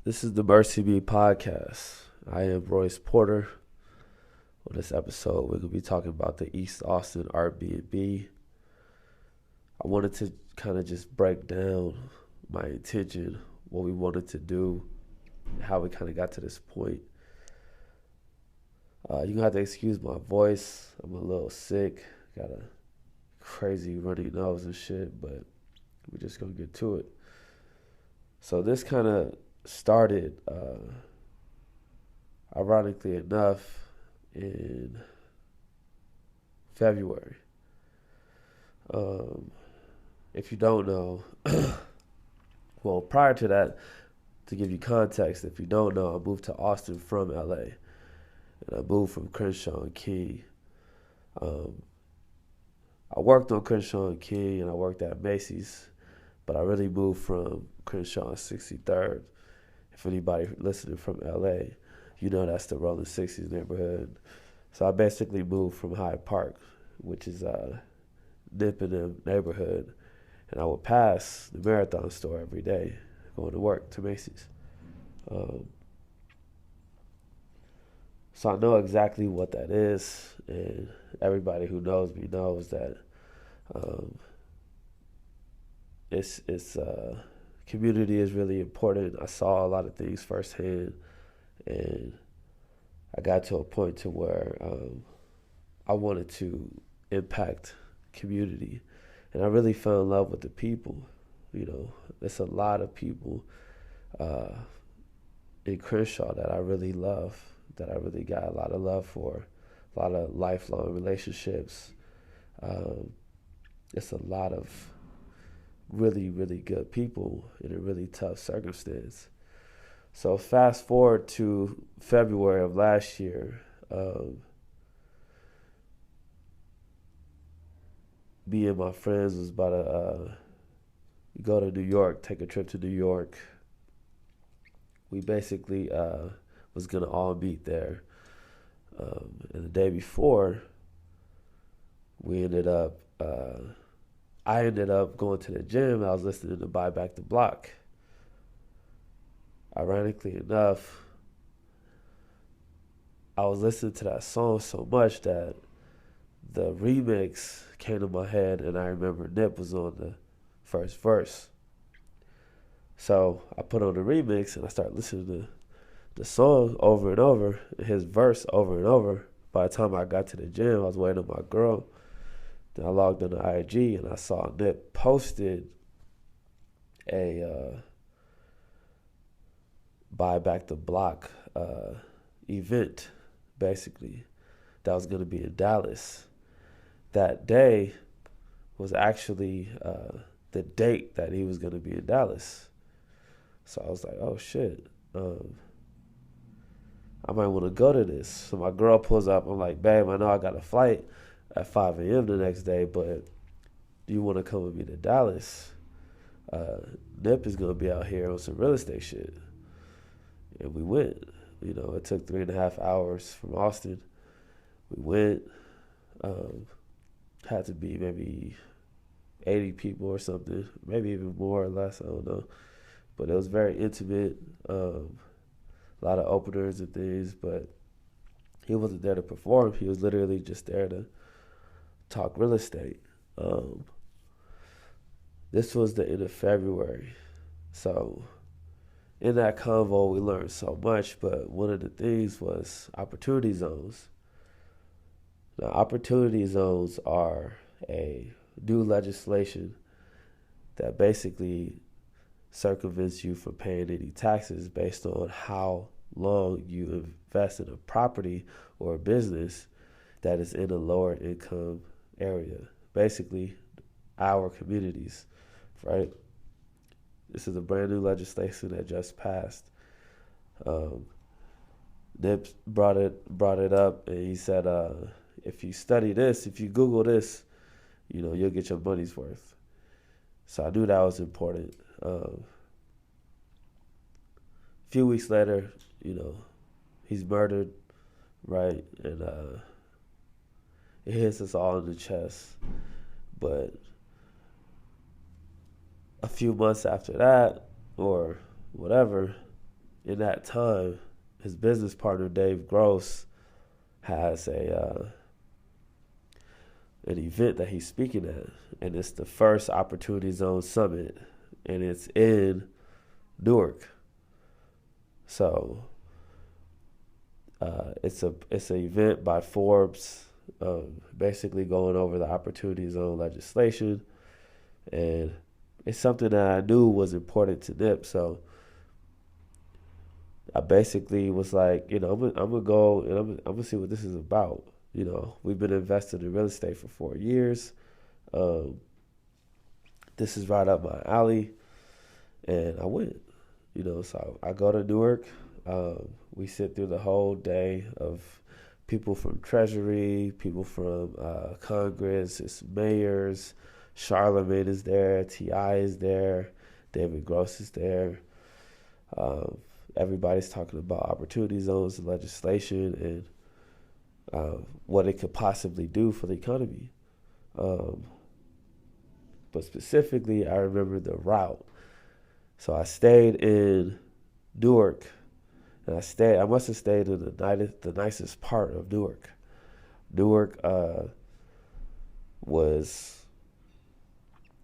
This is the MercyMe podcast. I am Royce Porter. On this episode, we're going to be talking about the East Austin Artbnb. I wanted to kind of just break down my intention, what we wanted to do, how we kind of got to this point. You're going to have to excuse my voice. I'm a little sick. Got a crazy runny nose and shit, but we're just going to get to it. So this kind of started, ironically enough, in February. If you don't know, well, prior to that, to give you context, if you don't know, I moved to Austin from LA, and I moved from Crenshaw and King. I worked on Crenshaw and King, and I worked at Macy's, but I really moved from Crenshaw and 63rd. If anybody listening from LA, you know that's the Rolling 60s neighborhood. So I basically moved from Hyde Park, which is Nippon neighborhood, and I would pass the Marathon store every day going to work to Macy's. So I know exactly what that is, and everybody who knows me knows that it's community is really important. I saw a lot of things firsthand, and I got to a point to where I wanted to impact community, and I really fell in love with the people. You know, there's a lot of people in Crenshaw that I really love, that I really got a lot of love for, a lot of lifelong relationships. It's a lot of really, really good people in a really tough circumstance. So fast forward to February of last year, me and my friends was about to go to New York, take a trip to New York. We basically was gonna all meet there, and the day before, I ended up going to the gym. I was listening to Buy Back the Block. Ironically enough, I was listening to that song so much that the remix came to my head, and I remember Nip was on the first verse. So I put on the remix and I started listening to the song over and over, his verse over and over. By the time I got to the gym, I was waiting on my girl. Then I logged on the IG and I saw Nip posted a Buy Back the Block event, basically, that was going to be in Dallas. That day was actually the date that he was going to be in Dallas. So I was like, oh shit, I might want to go to this. So my girl pulls up. I'm like, babe, I know I got a flight at 5 a.m. the next day, but do you want to come with me to Dallas? Nip is going to be out here on some real estate shit. And we went. You know, it took 3.5 hours from Austin. We went. Had to be maybe 80 people or something, maybe even more or less, I don't know. But it was very intimate, a lot of openers and things, but he wasn't there to perform. He was literally just there to talk real estate. This was the end of February. So in that convo, we learned so much, but one of the things was opportunity zones. Now, opportunity zones are a new legislation that basically circumvents you from paying any taxes based on how long you invest in a property or a business that is in a lower income area. Basically, our communities, right? This is a brand new legislation that just passed. Nip brought it up, and he said, if you study this, if you Google this, you know, you'll get your money's worth. So I knew that was important. A few weeks later, you know, he's murdered, right? And it hits us all in the chest. But a few months after that, or whatever, in that time, his business partner Dave Gross has an event that he's speaking at, and it's the first Opportunity Zone Summit, and it's in Newark. So it's an event by Forbes, basically going over the Opportunity Zone legislation, and it's something that I knew was important to NIP. So I basically was like, I'm gonna go and I'm gonna see what this is about. We've been invested in real estate for 4 years. This is right up my alley, and I went. So I go to Newark. We sit through the whole day of people from Treasury, people from Congress, it's mayors. Charlemagne is there, T.I. is there, David Gross is there. Everybody's talking about opportunity zones and legislation and what it could possibly do for the economy. But specifically, I remember the route. So I stayed in Newark, and I must have stayed in the nicest part of Newark. Newark was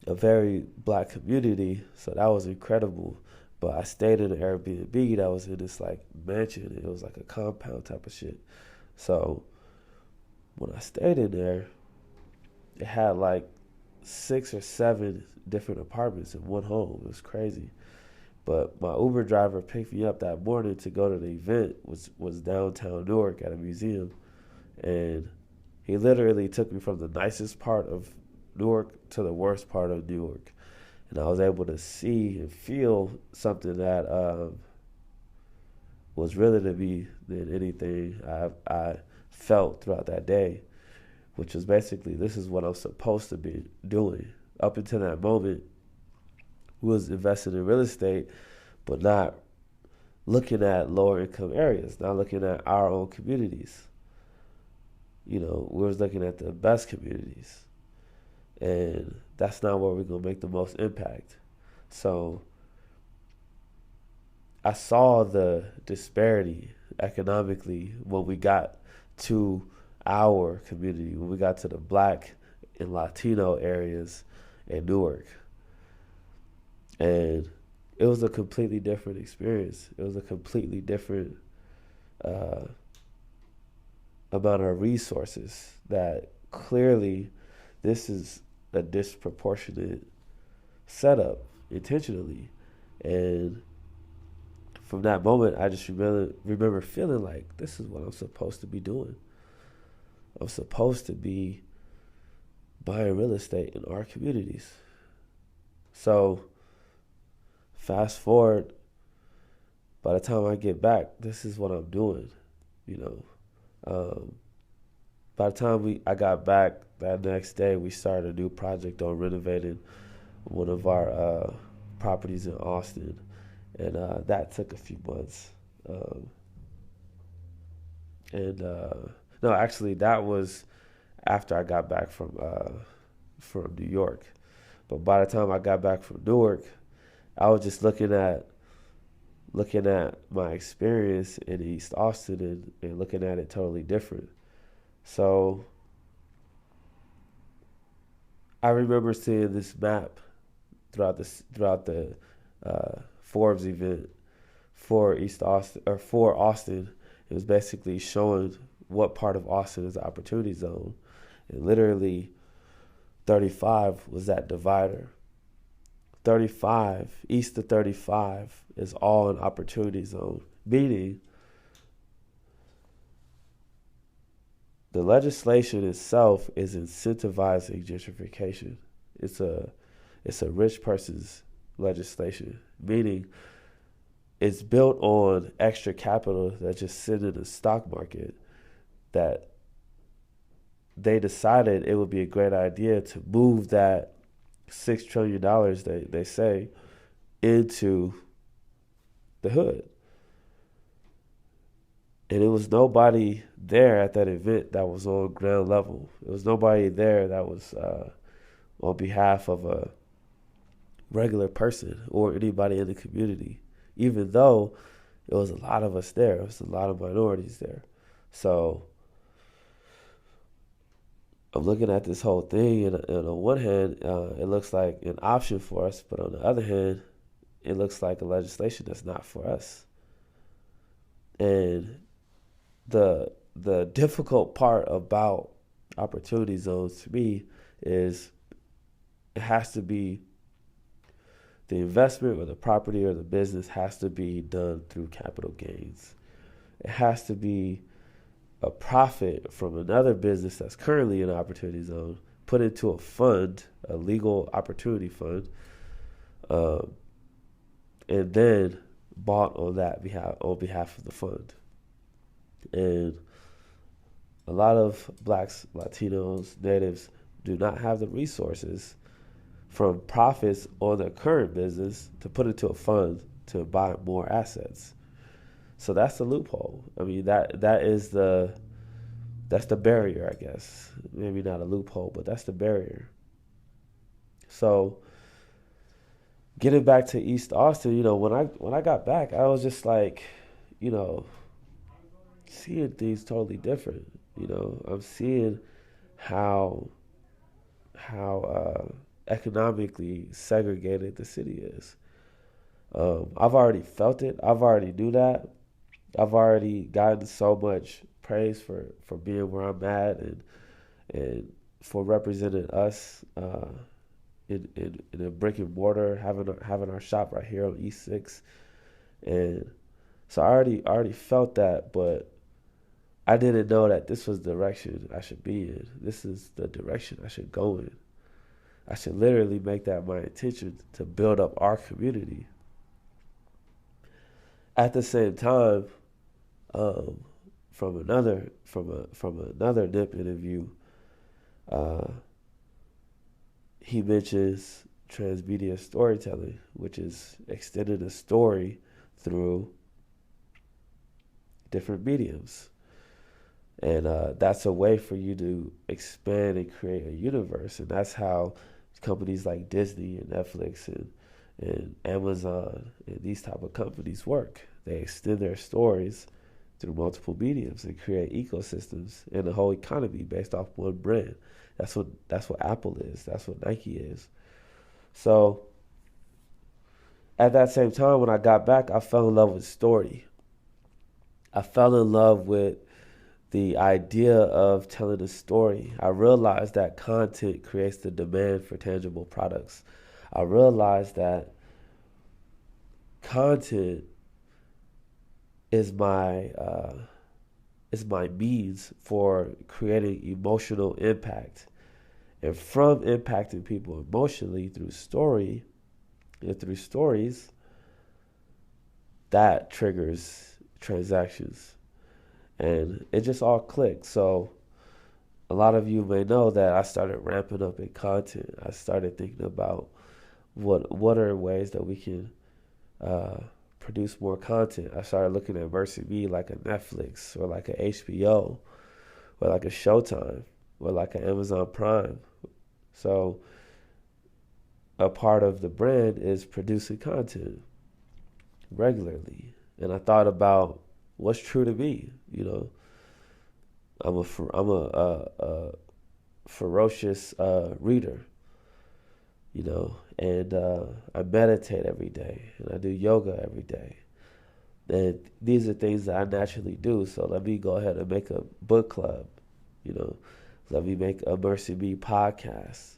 a very black community, so that was incredible. But I stayed in an Airbnb that was in this mansion. It was like a compound type of shit. So when I stayed in there, it had 6 or 7 different apartments in one home. It was crazy. But my Uber driver picked me up that morning to go to the event, was downtown Newark at a museum. And he literally took me from the nicest part of Newark to the worst part of Newark. And I was able to see and feel something that was really to me than anything I felt throughout that day, which was basically, this is what I'm supposed to be doing. Up until that moment, we was investing in real estate, but not looking at lower income areas, not looking at our own communities. We was looking at the best communities. And that's not where we're going to make the most impact. So I saw the disparity economically when we got to our community, when we got to the black and Latino areas in Newark. And it was a completely different experience. It was a completely different amount of resources that clearly this is a disproportionate setup intentionally. And from that moment, I just remember feeling like this is what I'm supposed to be doing. I'm supposed to be buying real estate in our communities. So fast forward, by the time I get back, this is what I'm doing. By the time I got back that next day, we started a new project on renovating one of our properties in Austin, and that took a few months. No, actually, that was after I got back from New York. But by the time I got back from Newark, I was just looking at my experience in East Austin and looking at it totally different. So I remember seeing this map throughout the Forbes event for East Austin, or for Austin. It was basically showing what part of Austin is the opportunity zone, and literally 35 was that divider. 35 east of 35 is all an opportunity zone, meaning the legislation itself is incentivizing gentrification. It's a rich person's legislation, meaning it's built on extra capital that just sit in the stock market, that they decided it would be a great idea to move that $6 trillion, they say, into the hood. And it was nobody there at that event that was on ground level. It was nobody there that was on behalf of a regular person or anybody in the community, even though it was a lot of us there. It was a lot of minorities there. So I'm looking at this whole thing, and on one hand, it looks like an option for us, but on the other hand, it looks like a legislation that's not for us. And the difficult part about opportunity zones to me is it has to be the investment or the property or the business has to be done through capital gains. It has to be a profit from another business that's currently in an opportunity zone put into a fund, a legal opportunity fund, and then bought on behalf of the fund. And a lot of blacks, Latinos, natives do not have the resources from profits on their current business to put into a fund to buy more assets. So that's the loophole. I mean, that's the barrier, I guess. Maybe not a loophole, but that's the barrier. So getting back to East Austin, when I got back, I was just like, seeing things totally different. I'm seeing how economically segregated the city is. I've already felt it. I've already knew that. I've already gotten so much praise for being where I'm at and for representing us in a brick and mortar, having our shop right here on East 6. And so I already felt that, but I didn't know that this was the direction I should be in. This is the direction I should go in. I should literally make that my intention to build up our community. At the same time, from another NIP interview, he mentions transmedia storytelling, which is extending a story through different mediums. And that's a way for you to expand and create a universe. And that's how companies like Disney and Netflix and Amazon and these type of companies work. They extend their stories through multiple mediums and create ecosystems and a whole economy based off one brand. That's what Apple is. That's what Nike is. So at that same time, when I got back, I fell in love with story. I fell in love with the idea of telling a story. I realized that content creates the demand for tangible products. I realized that content is my means for creating emotional impact. And from impacting people emotionally through stories, that triggers transactions. And it just all clicked. So a lot of you may know that I started ramping up in content. I started thinking about what are ways that we can produce more content. I started looking at MercyMe like a Netflix or like a HBO or like a Showtime or like an Amazon Prime. So a part of the brand is producing content regularly. And I thought about what's true to me. I'm a ferocious reader, and I meditate every day, and I do yoga every day. And these are things that I naturally do. So let me go ahead and make a book club, Let me make a MercyMe podcast,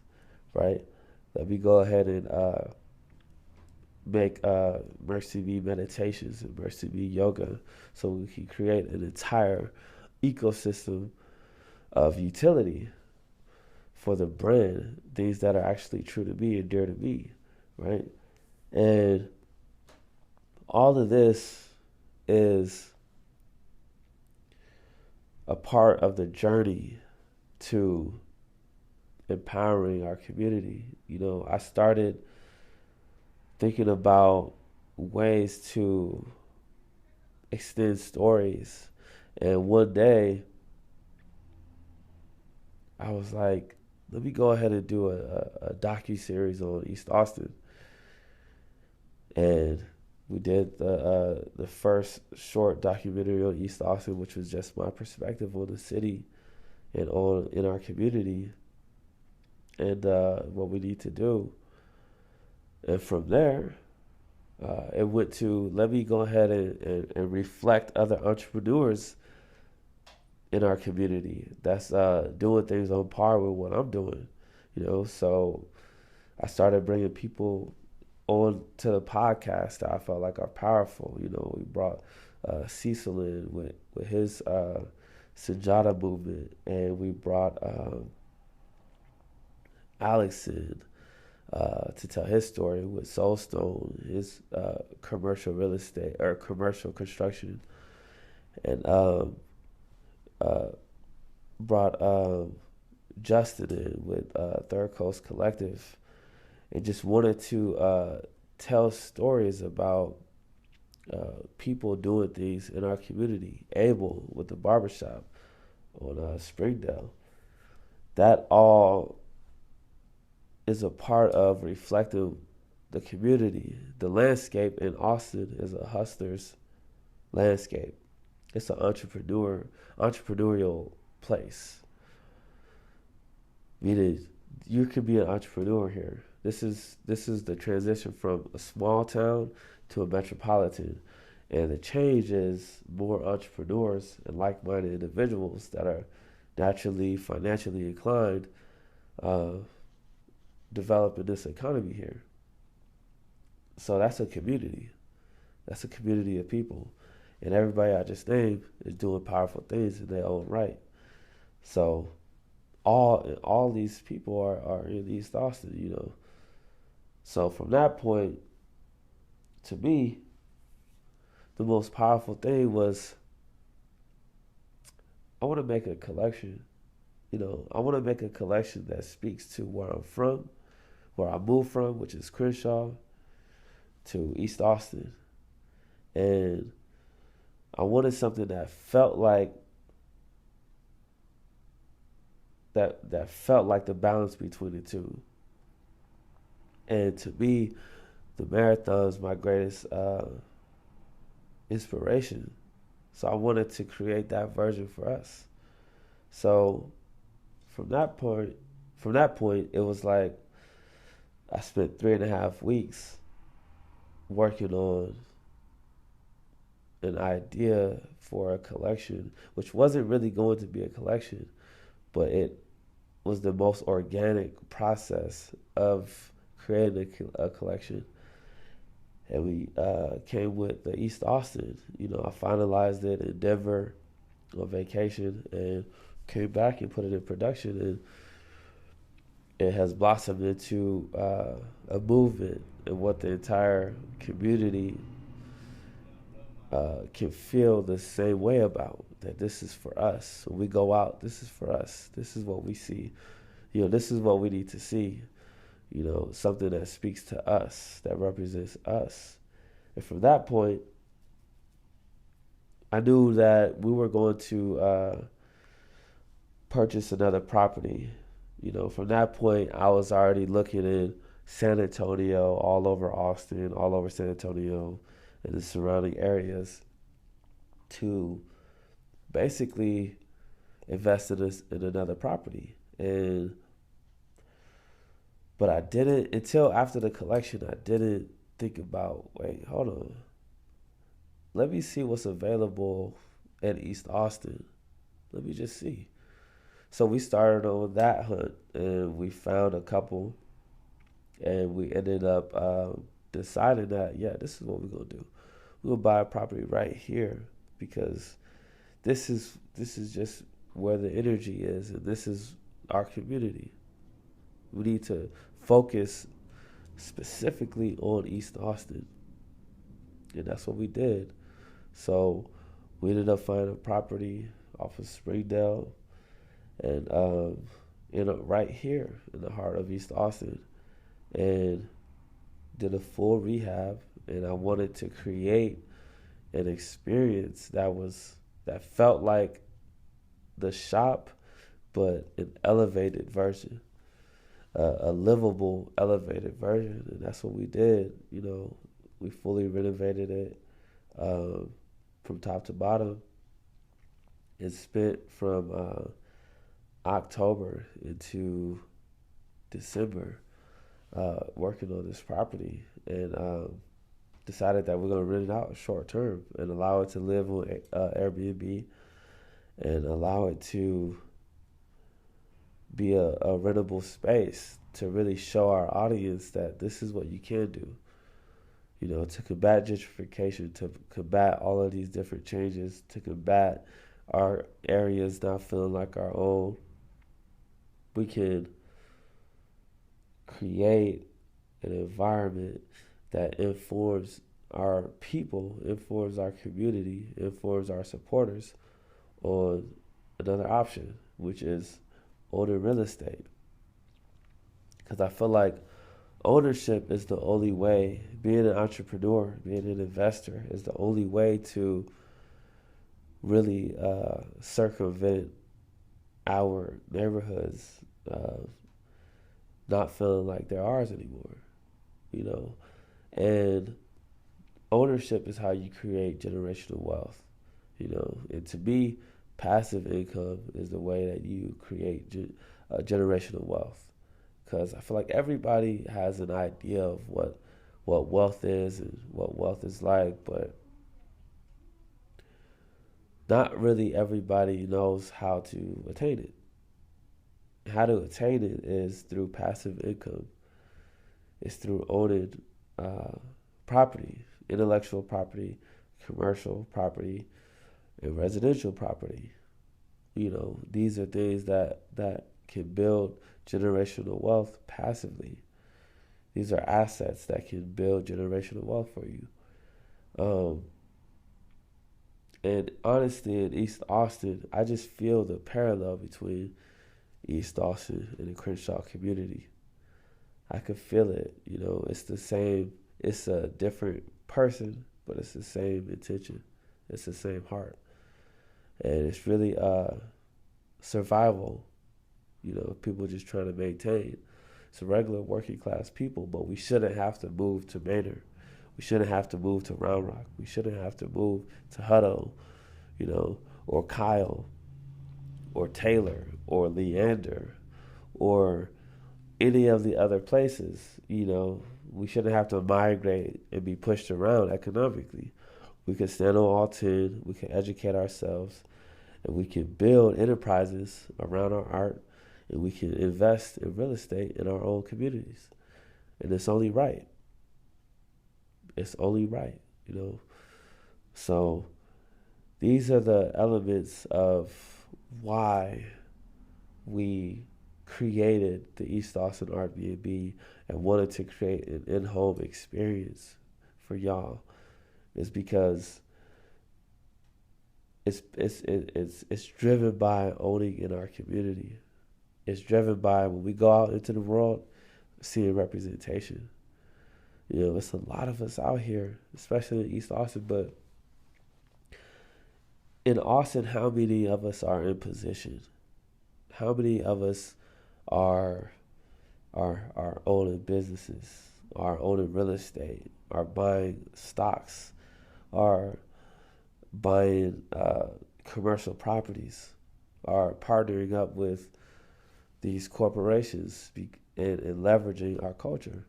right? Let me go ahead and make MercyMe meditations and MercyMe yoga so we can create an entire ecosystem of utility for the brand, things that are actually true to me and dear to me, right? And all of this is a part of the journey to empowering our community. I started thinking about ways to extend stories. And one day, I was like, let me go ahead and do a docuseries on East Austin. And We did the first short documentary on East Austin, which was just my perspective on the city and on in our community and what we need to do. And from there, it went to let me go ahead and reflect other entrepreneurs in our community that's doing things on par with what I'm doing, So I started bringing people on to the podcast that I felt like are powerful. We brought Cecil in with his Sujata movement, and we brought Alex in to tell his story with Soulstone, his commercial real estate or commercial construction, and brought Justin in with Third Coast Collective, and just wanted to tell stories about people doing things in our community. Abel with the barbershop on Springdale. That all is a part of reflecting the community. The landscape in Austin is a hustler's landscape. It's an entrepreneurial place. Meaning, you could be an entrepreneur here. This is the transition from a small town to a metropolitan, and the change is more entrepreneurs and like-minded individuals that are naturally financially inclined developing this economy here. So that's a community. That's a community of people. And everybody I just named is doing powerful things in their own right. So all these people are in East Austin, So from that point, to me, the most powerful thing was I want to make a collection. I want to make a collection that speaks to where I'm from, where I moved from, which is Crenshaw, to East Austin. And I wanted something that felt like that felt like the balance between the two. And to me, the marathon is my greatest inspiration. So I wanted to create that version for us. So from that point, it was like I spent 3.5 weeks working on an idea for a collection, which wasn't really going to be a collection, but it was the most organic process of creating a collection. And we came with the East Austin. I finalized it in Denver on vacation and came back and put it in production, and it has blossomed into a movement and what the entire community can feel the same way about, that this is for us. When we go out, this is for us. This is what we see. This is what we need to see. Something that speaks to us, that represents us. And from that point, I knew that we were going to purchase another property. From that point, I was already looking in San Antonio, all over Austin, all over San Antonio, and the surrounding areas to basically invest in another property. But I didn't, until after the collection, I didn't think about, wait, hold on. Let me see what's available in East Austin. Let me just see. So we started on that hunt, and we found a couple, and we ended up deciding that, this is what we're going to do. We're going to buy a property right here, because this is just where the energy is, and this is our community. We need to focus specifically on East Austin. And that's what we did. So we ended up finding a property off of Springdale and right here in the heart of East Austin, and did a full rehab. And I wanted to create an experience that felt like the shop, but an elevated version. A livable, elevated version, and that's what we did. We fully renovated it from top to bottom. It's spent from October into December working on this property, and decided that we're going to rent it out short term and allow it to live on Airbnb, and allow it to be a rentable space to really show our audience that this is what you can do. You know, to combat gentrification, to combat all of these different changes, to combat our areas not feeling like our own, we can create an environment that informs our people, informs our community, informs our supporters on another option, which is owning real estate. Because I feel like ownership is the only way, being an entrepreneur, being an investor, is the only way to really circumvent our neighborhoods not feeling like they're ours anymore, you know. And ownership is how you create generational wealth, you know. And to me, passive income is the way that you create generational wealth. Because I feel like everybody has an idea of what wealth is and what wealth is like, but not really everybody knows how to attain it. How to attain it is through passive income. It's through owning property, intellectual property, commercial property, and residential property. You know, these are things that can build generational wealth passively. These are assets that can build generational wealth for you. And honestly, in East Austin, I just feel the parallel between East Austin and the Crenshaw community. I could feel it. You know, it's the same. It's a different person, but it's the same intention. It's the same heart. And it's really survival. You know, people just trying to maintain. It's a regular working class people, but we shouldn't have to move to Maynard. We shouldn't have to move to Round Rock. We shouldn't have to move to Hutto, you know, or Kyle, or Taylor, or Leander, or any of the other places. You know, we shouldn't have to migrate and be pushed around economically. We can stand on all 10, we can educate ourselves, and we can build enterprises around our art, and we can invest in real estate in our own communities. And it's only right. It's only right, you know. So these are the elements of why we created the East Austin Artbnb and wanted to create an in-home experience for y'all. Is because it's driven by owning in our community. It's driven by when we go out into the world, seeing representation. You know, it's a lot of us out here, especially in East Austin, but in Austin, how many of us are in position? How many of us are owning businesses, are owning real estate, are buying stocks, are buying commercial properties, are partnering up with these corporations and leveraging our culture?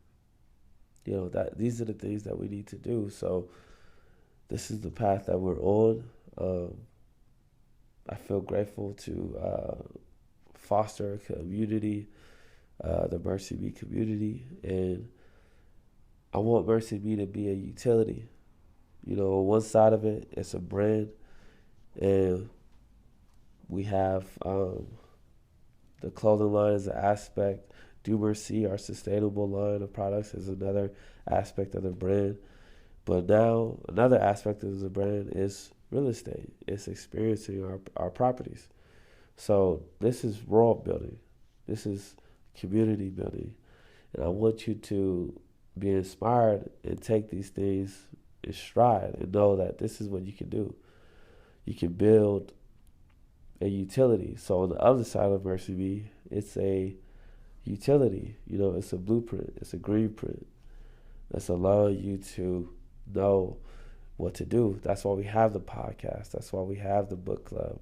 You know, that these are the things that we need to do. So this is the path that we're on. I feel grateful to foster a community, the MercyMe community, and I want MercyMe to be a utility. You know, on one side of it, it's a brand, and we have the clothing line is an aspect. Do Mercy, our sustainable line of products, is another aspect of the brand. But now another aspect of the brand is real estate. It's experiencing our properties. So this is world building. This is community building. And I want you to be inspired and take these things in stride and know that this is what you can do. You can build a utility. So on the other side of MercyMe, it's a utility. You know, it's a blueprint. It's a green print that's allowing you to know what to do. That's why we have the podcast. That's why we have the book club.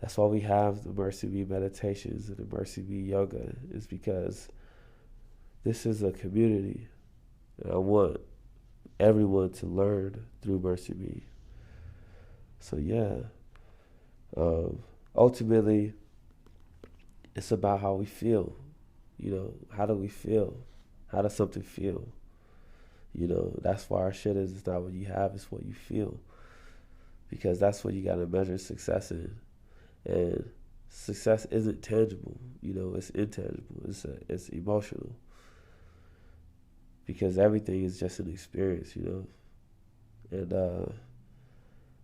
That's why we have the MercyMe meditations and the MercyMe yoga, is because this is a community. And I want everyone to learn through MercyMe. So yeah, ultimately, it's about how we feel. How do we feel? How does something feel? That's why our shit is. It's not what you have, it's what you feel. Because that's what you got to measure success in. And success isn't tangible. It's intangible. It's emotional. Because everything is just an experience, And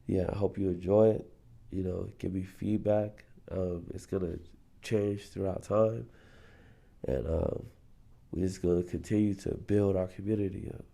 yeah, I hope you enjoy it. Give me feedback. It's gonna change throughout time, and we're just gonna continue to build our community up.